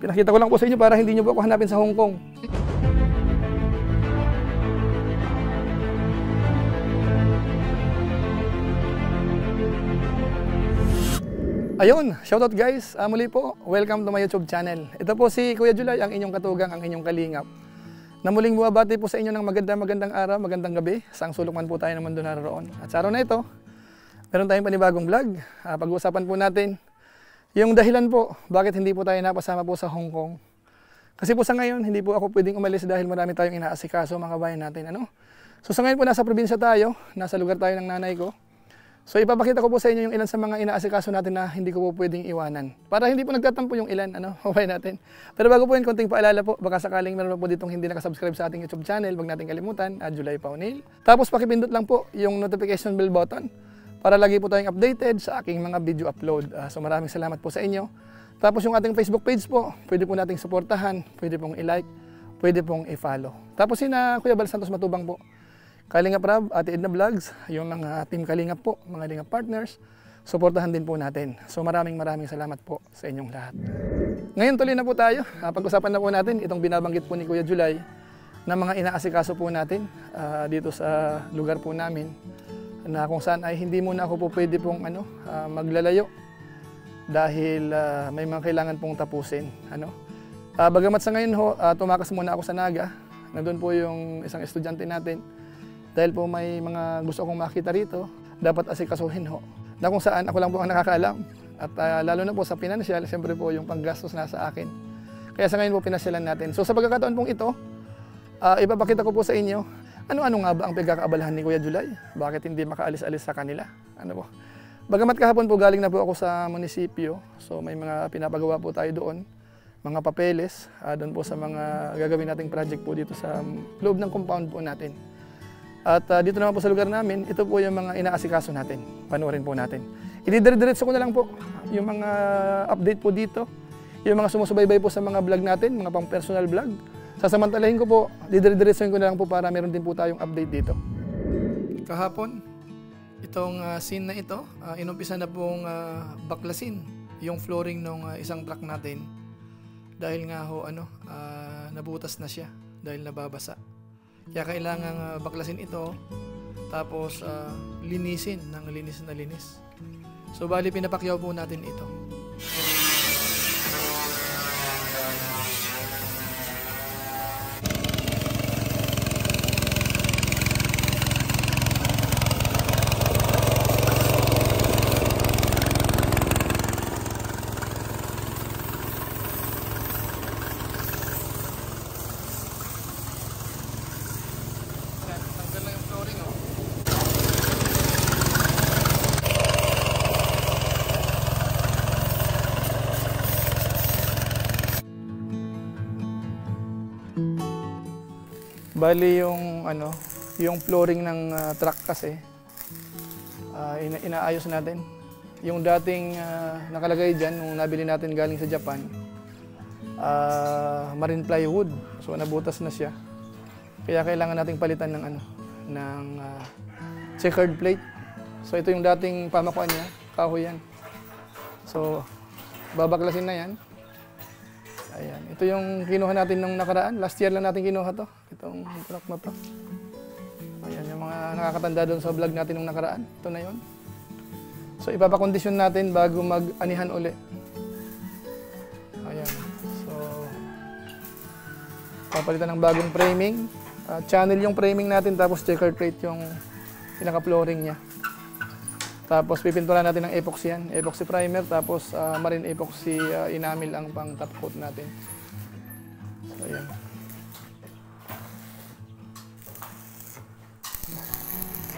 Pinakita ko lang po sa inyo para hindi nyo po ako hanapin sa Hong Kong. Ayun, shoutout guys. Muli po, welcome to my YouTube channel. Ito po si Kuya July, ang inyong katugang, ang inyong kalingap. Na muling bumabati po sa inyo ng magandang araw, magandang gabi. Saang sulok man po tayo ng mundo naroon. At sa araw na ito, meron tayong panibagong vlog. Pag-uusapan po natin yung dahilan po, bakit hindi po tayo napasama po sa Hong Kong. Kasi po sa ngayon, hindi po ako pwedeng umalis dahil marami tayong inaasikaso mga bayan natin. So sa ngayon po, nasa probinsya tayo, nasa lugar tayo ng nanay ko. So ipapakita ko po sa inyo yung ilan sa mga inaasikaso natin na hindi ko po pwedeng iwanan. Para hindi po nagtatampo yung ilan, mabay natin. Pero bago po yun, konting paalala po, baka sakaling meron po ditong hindi nakasubscribe sa ating YouTube channel, wag natin kalimutan, July Paunil. Tapos pakipindot lang po yung notification bell button para lagi po tayong updated sa aking mga video upload. So maraming salamat po sa inyo. Tapos yung ating Facebook page po, pwede po nating suportahan, pwede pong i-like, pwede pong i-follow. Tapos Kuya Bal Santos Matubang po, Kalingap Rab, Ate Edna Vlogs, yung mga team Kalingap po, mga Kalingap partners, suportahan din po natin. So maraming salamat po sa inyong lahat. Ngayon tuloy na po tayo. Pag-usapan na po natin itong binabanggit po ni Kuya July na mga inaasikaso po natin dito sa lugar po namin na kung saan ay hindi muna ako po pwede pong maglalayo dahil may mga kailangan pong tapusin. Bagamat sa ngayon tumakas muna ako sa Naga. Nandun po yung isang estudyante natin. Dahil po may mga gusto akong makita rito, dapat asikasuhin na kung saan ako lang po ang nakakaalam. At lalo na po sa financial, siyempre po yung panggastos nasa akin. Kaya sa ngayon po pinasyalan natin. So sa pagkakataon pong ito, ipapakita ko po sa inyo, ano nga ba ang pagkakaabalahan ni Kuya July? Bakit hindi makaalis-alis sa kanila? Bagamat kahapon po galing na po ako sa munisipyo, so may mga pinapagawa po tayo doon, mga papeles, doon po sa mga gagawin nating project po dito sa loob ng compound po natin. At dito naman po sa lugar namin, ito po yung mga inaasikaso natin. Panoorin po natin. Ididire-diretso ko na lang po yung mga update po dito. Yung mga sumusubaybay po sa mga vlog natin, mga pang-personal vlog. Sasamantalahin ko po, didire-diretsoin ko na lang po para meron din po tayong update dito. Kahapon, itong scene na ito, inumpisa na pong baklasin yung flooring ng isang truck natin. Dahil nga nabutas na siya dahil nababasa. Kaya kailangang baklasin ito, tapos linisin ng linis na linis. So bali pinapakyaw po natin ito. Bali yung flooring ng truck kasi inaayos natin. Yung dating nakalagay diyan nung nabili natin galing sa Japan, marine plywood. So nabutas na siya. Kaya kailangan nating palitan ng checkered plate. So ito yung dating pamakuan niya, kahoy yan. So babaklasin na yan. Ayan. Ito yung kinuha natin nung nakaraan. Last year lang natin kinuha to. Itong truck na to. Ayan, yung mga nakakatanda doon sa vlog natin nung nakaraan. Ito na yun. So ipapakondisyon natin bago mag-anihan uli. Ayan. So papalitan ng bagong framing. Channel yung framing natin, tapos checkered plate yung pinaka-flooring niya. Tapos pipinturan natin ng epoxy yan, epoxy primer, tapos marine epoxy enamel ang pang top coat natin. So ayan.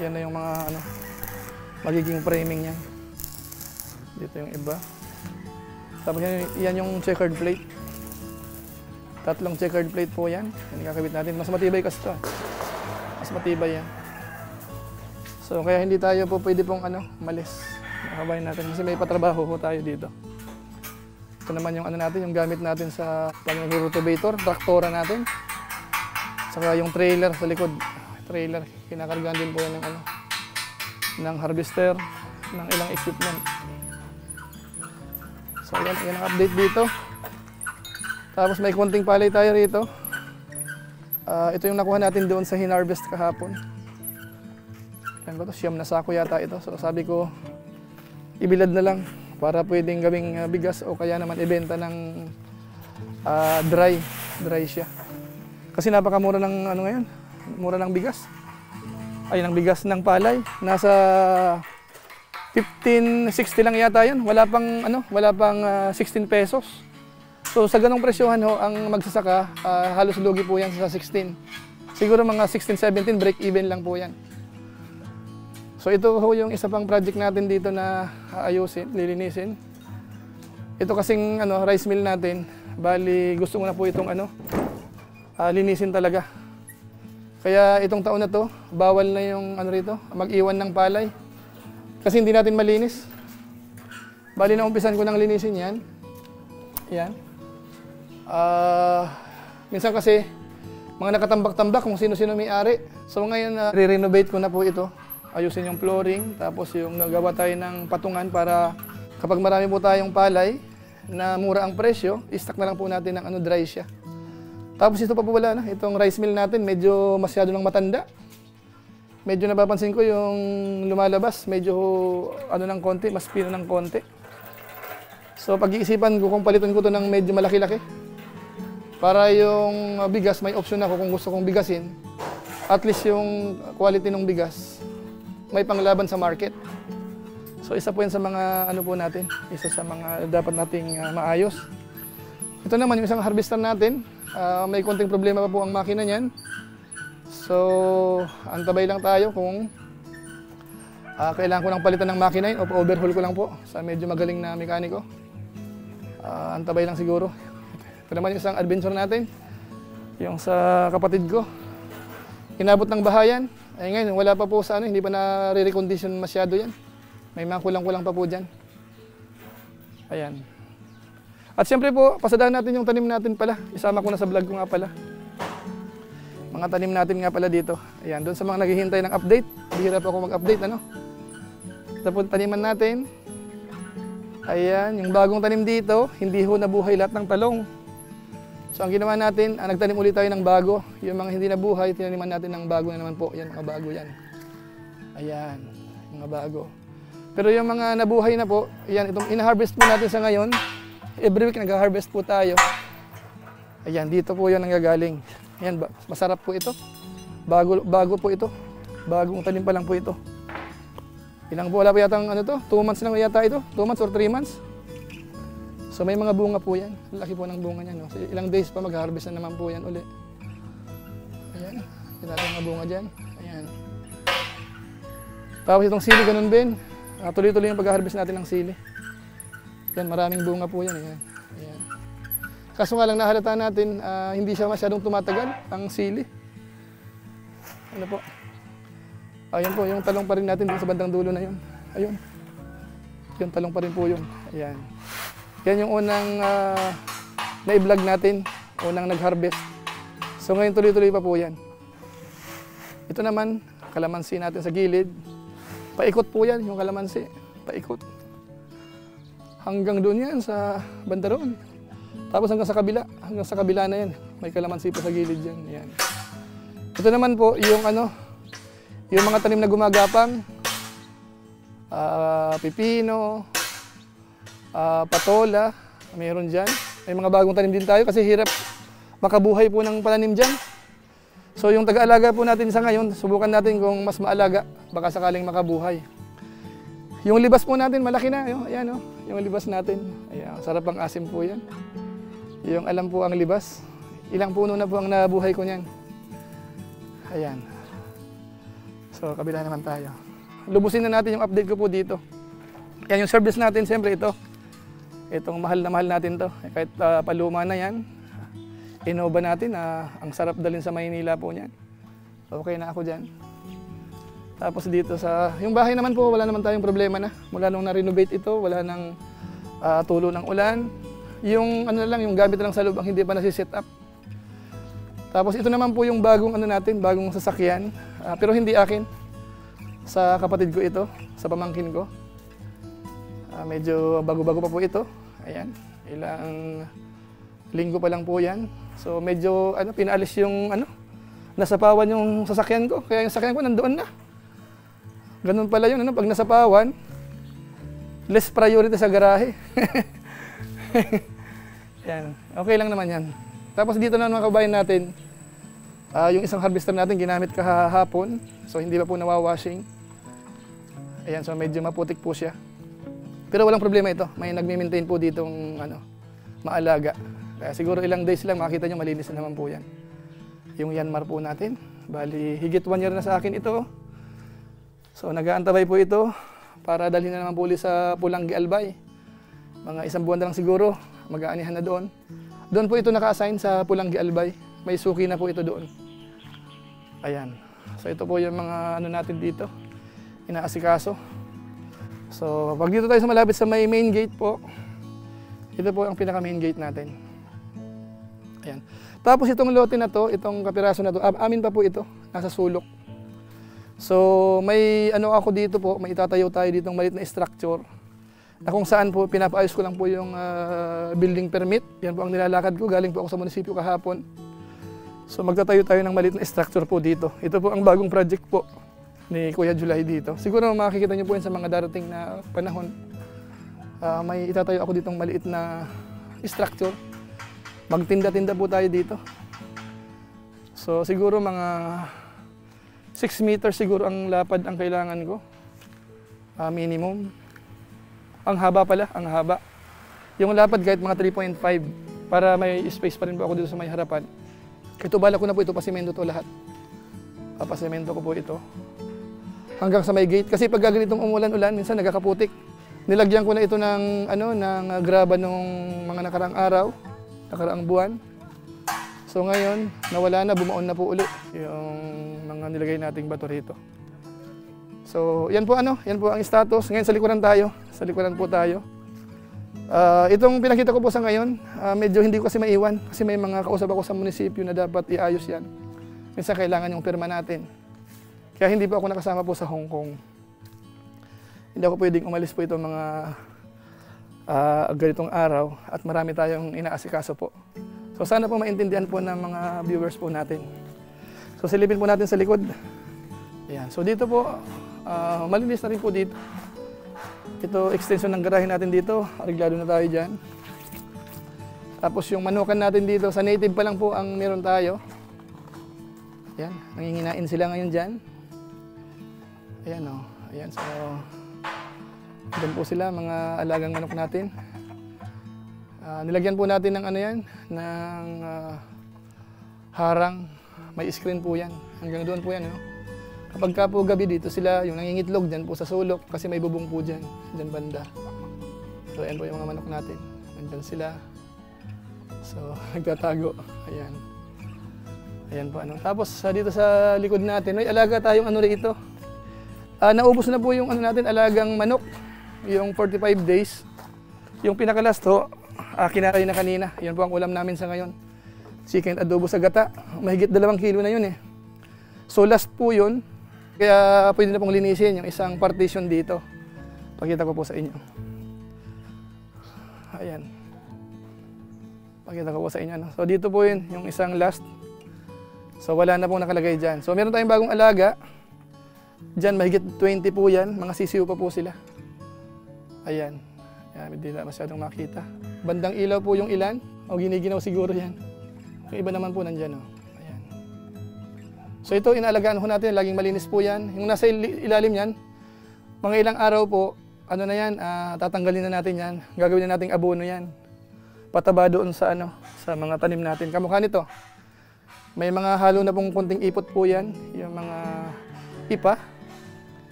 Yan na yung mga magiging framing niya. Dito yung iba. Tapos yan yung checkered plate. Tatlong checkered plate po yan. Yan kakabit natin. Mas matibay kasi ito. Mas matibay yan. So kaya hindi tayo po pwede pong malis. Makabayin natin kasi may patrabaho po tayo dito. Ito naman yung natin, yung gamit natin sa pag-rotavator, traktora natin. Saka yung trailer sa likod. Trailer, kinakargaan din po yan ng harvester, ng ilang equipment. So yan ang update dito. Tapos may konting palay tayo rito. Ito yung nakuha natin doon sa hinarvest kahapon. Yan ba ito? Siyam na sako yata ito. So sabi ko, ibilad na lang para pwedeng gawing bigas o kaya naman ibenta ng dry siya. Kasi napakamura ng ano ngayon, mura ng bigas. Ay, ng bigas ng palay. Nasa 15.60 lang yata 'yan. Wala pang 16 pesos. So sa ganong presyohan ho, ang magsasaka, halos lugi po yan sa 16. Siguro mga 16, 17, break even lang po yan. So ito ho yung isa pang project natin dito na aayusin, lilinisin. Ito kasing rice mill natin, bali gusto ko na po itong linisin talaga. Kaya itong taon na to, bawal na yung rito, mag-iwan ng palay. Kasi hindi natin malinis. Bali na umpisan ko nang linisin yan. Yan. Minsan kasi, mga nakatambak-tambak kung sino-sino may-ari. So ngayon, re-renovate ko na po ito. Ayusin yung flooring, tapos yung nagawa tayo ng patungan para kapag marami po tayong palay na mura ang presyo, i-stack na lang po natin ng dry siya. Tapos ito pa po wala na, itong rice mill natin medyo masyado nang matanda. Medyo napapansin ko yung lumalabas, medyo ng konti, mas pino ng konti. So pag-iisipan ko kung palitan ko to ng medyo malaki-laki. Para yung bigas, may option ako kung gusto kong bigasin. At least yung quality ng bigas, may panglaban sa market. So isa po yan sa mga po natin, isa sa mga dapat nating maayos. Ito naman yung isang harvester natin. May konting problema pa po ang makina niyan. So, antabay lang tayo kung kailangan ko lang palitan ng makina yun o overhaul ko lang po sa medyo magaling na mekaniko. Antabay lang siguro. Ito naman yung isang adventure natin. Yung sa kapatid ko. Inabot ng bahayan. Ay ngayon, wala pa po sa hindi pa na-recondition masyado yan. May mga kulang-kulang pa po dyan. Ayan. At siyempre po, pasadahan natin yung tanim natin pala. Isama ko na sa vlog ko nga pala. Mga tanim natin nga pala dito. Ayan, doon sa mga naghihintay ng update. Bihira po ako mag-update, Ito po taniman natin. Ayan, yung bagong tanim dito, hindi ho nabuhay lahat ng talong. So ang ginawa natin, nagtanim ulit tayo ng bago. Yung mga hindi nabuhay, tinaniman natin ng bago na naman po. Yan, mga bago yan. Ayan, mga bago. Pero yung mga nabuhay na po, ayan, itong in-harvest po natin sa ngayon. Every week nag-harvest po tayo. Ayan, dito po yan nanggagaling. Ayan, masarap po ito. Bago po ito. Bagong tanim pa lang po ito. Ilang po, wala po yata 2 months lang yata ito. 2 months or 3 months. So may mga bunga po yan. Laki po ng bunga niyan. So, ilang days pa mag-harvest na naman po yan uli. Ayan, pinatay mga bunga dyan. Ayan. Tapos itong sili, ganun din. Tuloy-tuloy yung pag-harvest natin ng sili. Yan, maraming bunga po yan. Ayan. Ayan. Kaso nga lang nahalata natin, hindi siya masyadong tumatagal, ang sili. Ano po? Ayun po, yung talong pa rin natin dito sa bandang dulo na yun. Ayun. Yung talong pa rin po yun. Ayan. Yan yung unang na-vlog natin, unang nag-harvest. So ngayon tuloy-tuloy pa po yan. Ito naman, kalamansi natin sa gilid. Paikot po yan, yung kalamansi. Paikot. Hanggang doon yan sa banda roon. Tapos hanggang sa kabila na yan. May kalamansi pa sa gilid yan. Yan. Ito naman po yung yung mga tanim na gumagapang. Pipino, patola, mayroon dyan. May mga bagong tanim din tayo kasi hirap makabuhay po ng pananim dyan. So yung taga-alaga po natin sa ngayon, subukan natin kung mas maalaga, baka sakaling makabuhay. Yung libas po natin, malaki na. Ayan, yung libas natin. Ayan, sarap ang asim po yan. Yung alam po ang libas. Ilang puno na po ang nabuhay ko niyan. Ayan. So, kabila naman tayo. Lubusin na natin yung update ko po dito. Yan yung service natin, siyempre ito. Itong mahal na mahal natin to. Kahit paluma na yan. Innova natin, ang sarap dalhin sa Maynila po niyan. Okay na ako dyan. Tapos dito sa, yung bahay naman po, wala naman tayong problema na. Mula nung na-renovate ito, wala nang tulo ng ulan. Yung lang, yung gamit lang sa loob ang hindi pa nasi-set up. Tapos ito naman po yung bagong natin, bagong sasakyan. Pero hindi akin. Sa kapatid ko ito, sa pamangkin ko. Medyo bago-bago pa po ito. Ayan, ilang Linggo pa lang po yan. So medyo pinaalis yung nasapawan yung sasakyan ko. Kaya yung sasakyan ko nandoon na. Ganun pala yun, pag nasapawan, less priority sa garahe. Yan, okay lang naman yan. Tapos dito na mga kabayan natin, yung isang harvester natin ginamit kahapon. So hindi pa po nawawashing. Ayan, so medyo maputik po siya. Pero walang problema ito. May nagme-maintain po ditong maalaga. Kaya siguro ilang days lang makikita nyo malinis na naman po yan. Yung Yanmar po natin. Bali, higit 1 year na sa akin ito. So nag-aantabay po ito para dalhin na naman po ulit sa Pulangi Albay. Mga 1 buwan na lang siguro, mag-aanihan na doon. Doon po ito naka-assign sa Pulangi Albay. May suki na po ito doon. Ayan. So ito po yung mga natin dito. Inaasikaso. So pag dito tayo sa malapit sa may main gate po, ito po ang pinaka main gate natin. Ayan. Tapos itong lote na to, itong kapiraso na to, amin pa po ito, nasa sulok. So may ako dito po, may itatayo tayo ditong maliit na structure na kung saan po pinapaayos ko lang po yung building permit. Yan po ang nilalakad ko, galing po ako sa munisipyo kahapon. So magtatayo tayo ng maliit na structure po dito. Ito po ang bagong project po ni Kuya July dito. Siguro makikita niyo po yan sa mga darating na panahon. May itatayo ako ditong maliit na structure. Magtinda-tinda po tayo dito. So siguro mga 6 meters siguro ang lapad ang kailangan ko. Minimum. Ang haba pala, ang haba. Yung lapad kahit mga 3.5 para may space pa rin po ako dito sa may harapan. Ito bala ko na po ito, pasimento to lahat. Papasimento ko po ito. Hanggang sa may gate. Kasi pag ganitong umulan-ulan, minsan nagkakaputik. Nilagyan ko na ito ng graba nung mga nakaraang araw, nakaraang buwan. So ngayon, nawala na, bumaon na po uli yung mga nilagay nating bato rito. So yan po yan po ang status. Ngayon sa likuran tayo. Sa likuran po tayo. Itong pinakita ko po sa ngayon, medyo hindi ko kasi maiwan kasi may mga kausap ako sa munisipyo na dapat iayos yan. Minsan kailangan yung pirma natin. Kaya hindi pa ako nakasama po sa Hong Kong. Hindi ako pwedeng umalis po itong mga ganitong araw at marami tayong inaasikaso po. So sana po maintindihan po ng mga viewers po natin. So silipin po natin sa likod. Ayan. So dito po, malinis na rin po dito. Ito, extension ng garahe natin dito. Areglado na tayo dyan. Tapos yung manukan natin dito, sa native pa lang po ang meron tayo. Ayan, nanginginain sila ngayon dyan. Ayan o. Ayan, so doon po sila, mga alagang manok natin. Nilagyan po natin ng ng harang. May screen po yan. Hanggang doon po yan. Kapag ka po gabi dito sila, yung nangingitlog dyan po sa sulok kasi may bubong po dyan banda. So ayan po yung mga manok natin. Nandyan sila. So nagtatago. Ayan. Ayan po Tapos dito sa likod natin, may alaga tayong rito. Naubos na po yung natin, alagang manok. Yung 45 days. Yung pinakalas to, kinakain na kanina. Yan po ang ulam namin sa ngayon. Chicken adobo sa gata. Mahigit 2 kilo na yun So last po yun. Kaya pwede na pong linisin yung isang partition dito. Pakita ko po sa inyo. Ayan. Pakita ko po sa inyo. So dito po yun, yung isang last. So wala na pong nakalagay dyan. So meron tayong bagong alaga. Dyan mahigit 20 po yan. Mga sisiw pa po sila. Ayan. Ayan, hindi na masyadong makita. Bandang ilaw po yung ilan. O giniginaw siguro yan. Yung iba naman po nandyan. Ayan. So ito, inaalagaan ko natin. Laging malinis po yan. Yung nasa ilalim yan, mga ilang araw po, na yan, tatanggalin na natin yan. Gagawin na nating abono yan. Pataba doon sa, sa mga tanim natin. Kamukha nito. May mga halo na pong konting ipot po yan. Yung mga ipa.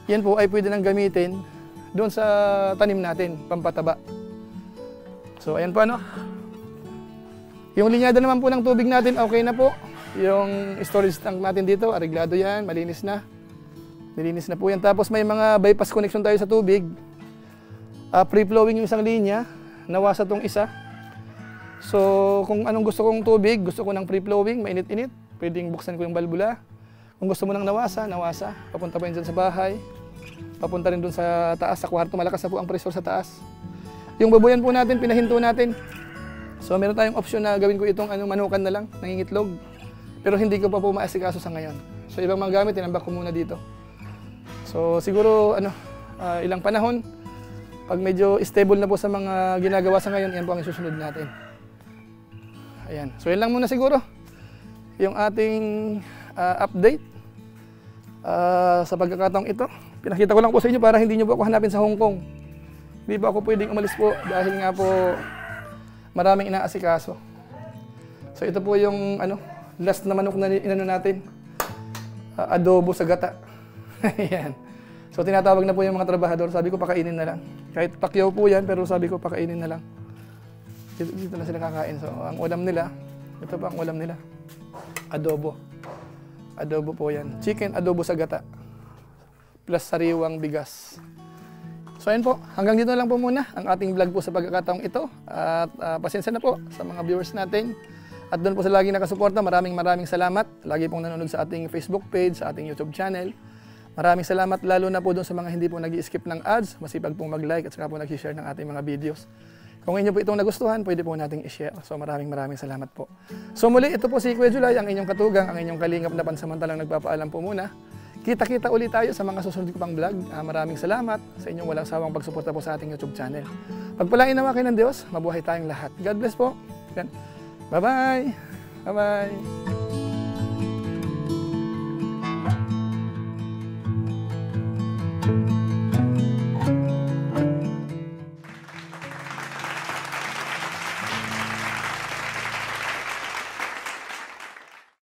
Yan po ay pwede nang gamitin doon sa tanim natin, pampataba. So ayan po Yung linyada naman po ng tubig natin, okay na po. Yung storage tank natin dito, areglado yan, malinis na. Nilinis na po yan. Tapos may mga bypass connection tayo sa tubig. Free-flowing yung isang linya, nawasa tong isa. So kung anong gusto kong tubig, gusto ko ng free-flowing, mainit-init, pwedeng buksan ko yung balbula. Kung gusto mo ng nawasa, papunta pa yun dyan sa bahay. Papunta rin dun sa taas, sa kwarto, malakas na po ang pressure sa taas. Yung baboyan po natin, pinahinto natin. So meron tayong option na gawin ko itong manukan na lang, nangingitlog. Pero hindi ko pa po maasikaso sa ngayon. So ibang mga gamit, tinambak ko muna dito. So siguro ilang panahon, pag medyo stable na po sa mga ginagawa sa ngayon, yan po ang isusunod natin. Ayan. So yan lang muna siguro yung ating update sa pagkakataong ito. Pinakita ko lang po sa inyo para hindi nyo po ako hanapin sa Hong Kong. Hindi po ako pwedeng umalis po dahil nga po maraming inaasikaso. So ito po yung last na manok na inano natin. Adobo sa gata. Ayan. So tinatawag na po yung mga trabahador, sabi ko pakainin na lang. Kahit pakyaw po yan, pero sabi ko pakainin na lang. Dito na sila kakain. So ang ulam nila, ito pa ang ulam nila. Adobo. Adobo po yan. Chicken adobo sa gata. Plus sariwang bigas. So ayun po, hanggang dito lang po muna ang ating vlog po sa pagkakataong ito. At pasensya na po sa mga viewers natin. At doon po sa laging nakasuporta, maraming salamat. Lagi pong nanonood sa ating Facebook page, sa ating YouTube channel. Maraming salamat lalo na po doon sa mga hindi po nag-i-skip ng ads, masipag pong mag-like at saka po nag-share ng ating mga videos. Kung inyo po itong nagustuhan, pwede po nating i-share. So maraming salamat po. So muli, ito po si Kuya Julay, ang inyong katugang, ang inyong kalingap na pansamantalang nagpapaalam po muna. Kita-kita ulit tayo sa mga susunod ko pang vlog. Maraming salamat sa inyong walang sawang pagsuporta po sa ating YouTube channel. Pagpalain naman kayo ng Diyos, mabuhay tayong lahat. God bless po. Bye-bye! Bye-bye!